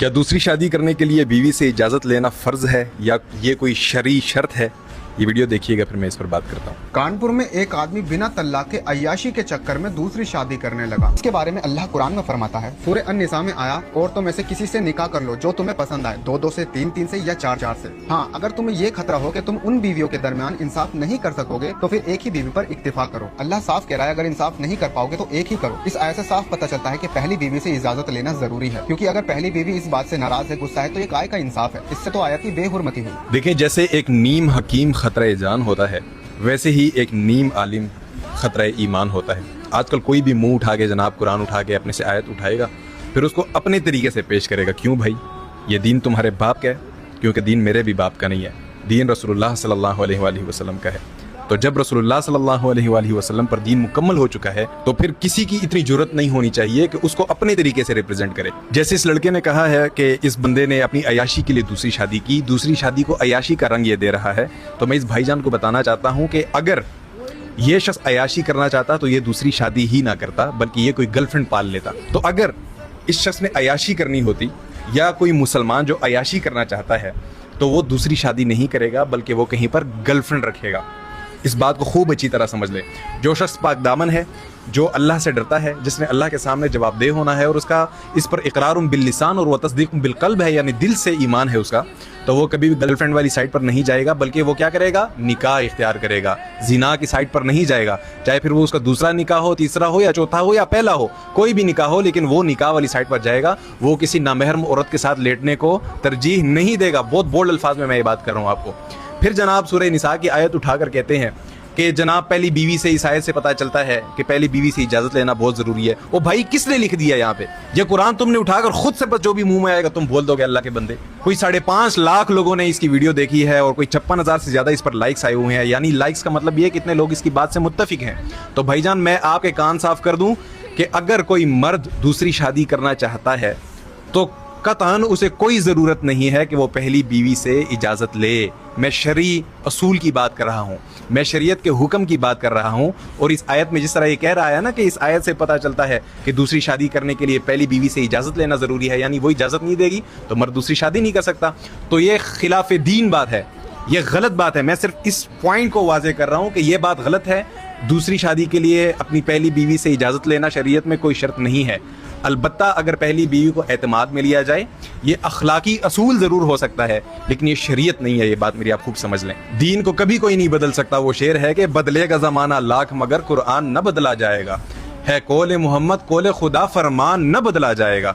क्या दूसरी शादी करने के लिए बीवी से इजाज़त लेना फ़र्ज़ है या ये कोई शरई शर्त है? ये वीडियो देखिएगा, फिर मैं इस पर बात करता हूँ। कानपुर में एक आदमी बिना तलाक के अय्याशी के चक्कर में दूसरी शादी करने लगा। इसके बारे में अल्लाह कुरान में फरमाता है, सूरह अन-निसा में आया, औरतों में से किसी से निकाह कर लो जो तुम्हें पसंद आए, 2-2 से, 3-3 से या 4-4 से। हाँ, अगर तुम्हें ये खतरा हो कि तुम उन बीवियों के दरमियान इंसाफ नहीं कर सकोगे तो फिर एक ही बीवी पर इक्तिफा करो। अल्लाह साफ कह रहा है, अगर इंसाफ नहीं कर पाओगे तो एक ही करो। इस आयत से साफ पता चलता है कि पहली बीवी से इजाजत लेना जरूरी है, क्योंकि अगर पहली बीवी इस बात से नाराज है, गुस्सा है, तो ये काय का इंसाफ है। इससे तो आयत की बेहुरमती हुई। देखें, जैसे एक नीम हकीम खतरा जान होता है, वैसे ही एक नीम आलिम खतरा ईमान होता है। आजकल कोई भी मुंह उठा के जनाब कुरान उठा के अपने से आयत उठाएगा, फिर उसको अपने तरीके से पेश करेगा। क्यों भाई? ये दीन तुम्हारे बाप का है? क्योंकि दीन मेरे भी बाप का नहीं है, दीन रसूलुल्लाह सल्लल्लाहु अलैहि वसल्लम का है। तो जब रसूलुल्लाह सल्लल्लाहु अलैहि वसल्लम पर दीन मुकम्मल हो चुका है तो फिर किसी की इतनी जरूरत नहीं होनी चाहिए कि उसको अपने तरीके से रिप्रेजेंट करे। जैसे इस लड़के ने कहा है कि इस बंदे ने अपनी अयाशी के लिए दूसरी शादी की, दूसरी शादी को अयाशी का रंग ये दे रहा है। तो मैं इस भाईजान को बताना चाहता हूँ कि अगर ये शख्स अयाशी करना चाहता तो ये दूसरी शादी ही ना करता, बल्कि ये कोई गर्लफ्रेंड पाल लेता। तो अगर इस शख्स ने अयाशी करनी होती, या कोई मुसलमान जो अयाशी करना चाहता है, तो वो दूसरी शादी नहीं करेगा, बल्कि वो कहीं पर गर्लफ्रेंड रखेगा। इस बात को खूब अच्छी तरह समझ ले। जो शख्स पाक दामन है, जो अल्लाह से डरता है, जिसने अल्लाह के सामने जवाबदेह होना है और उसका इस पर इकरारुम बिल लिसान और व तस्दीकुम बिल क़ल्ब है, यानी दिल से ईमान है उसका, तो वो कभी भी गर्लफ्रेंड वाली साइड पर नहीं जाएगा, बल्कि वो क्या करेगा? निकाह इख्तियार करेगा। जिना की साइड पर नहीं जाएगा, चाहे फिर वो उसका दूसरा निकाह हो, तीसरा हो, या चौथा हो, या पहला हो, कोई भी निकाह हो, लेकिन वो निकाह वाली साइड पर जाएगा। वो किसी नामहरम औरत के साथ लेटने को तरजीह नहीं देगा। बहुत बोल्ड अल्फाज में मैं ये बात कर रहा हूँ आपको। फिर जनाब सूरह निसा की आयत उठाकर कहते हैं कि जनाब पहली बीवी से, इस आयत से पता चलता है कि पहली बीवी से इजाजत लेना बहुत जरूरी है। ओ भाई, किसने लिख दिया यहाँ पे? ये कुरान तुमने उठाकर खुद से बस जो भी मुंह में आएगा तुम बोल दोगे? अल्लाह के बंदे, कोई 5.5 लाख लोगों ने इसकी वीडियो देखी है और कोई 56,000 से ज्यादा इस पर लाइक्स आए हुए हैं। यानी लाइक्स का मतलब ये है कितने लोग इसकी बात से मुत्तफिक हैं। तो भाईजान, मैं आपके कान साफ कर दूं कि अगर कोई मर्द दूसरी शादी करना चाहता है तो कतन उसे कोई ज़रूरत नहीं है कि वो पहली बीवी से इजाज़त ले। मैं शरई असूल की बात कर रहा हूँ, मैं शरीयत के हुक्म की बात कर रहा हूँ। और इस आयत में जिस तरह ये कह रहा है ना कि इस आयत से पता चलता है कि दूसरी शादी करने के लिए पहली बीवी से इजाज़त लेना ज़रूरी है, यानी वो इजाज़त नहीं देगी तो मर्द दूसरी शादी नहीं कर सकता। तो ये खिलाफ दीन बात है, ये गलत बात है। मैं सिर्फ इस पॉइंट को वाज़ेह कर रहा हूँ कि ये बात गलत है। दूसरी शादी के लिए अपनी पहली बीवी से इजाज़त लेना शरीयत में कोई शर्त नहीं है। अलबत्ता अगर पहली बीवी को एतमाद में लिया जाए, ये अखलाकी असूल ज़रूर हो सकता है, लेकिन ये शरीयत नहीं है। ये बात मेरी आप खूब समझ लें। दीन को कभी कोई नहीं बदल सकता। वो शेर है कि बदलेगा ज़माना लाख मगर कुरान न बदला जाएगा, है कौले मोहम्मद कौले खुदा फरमान न बदला जाएगा।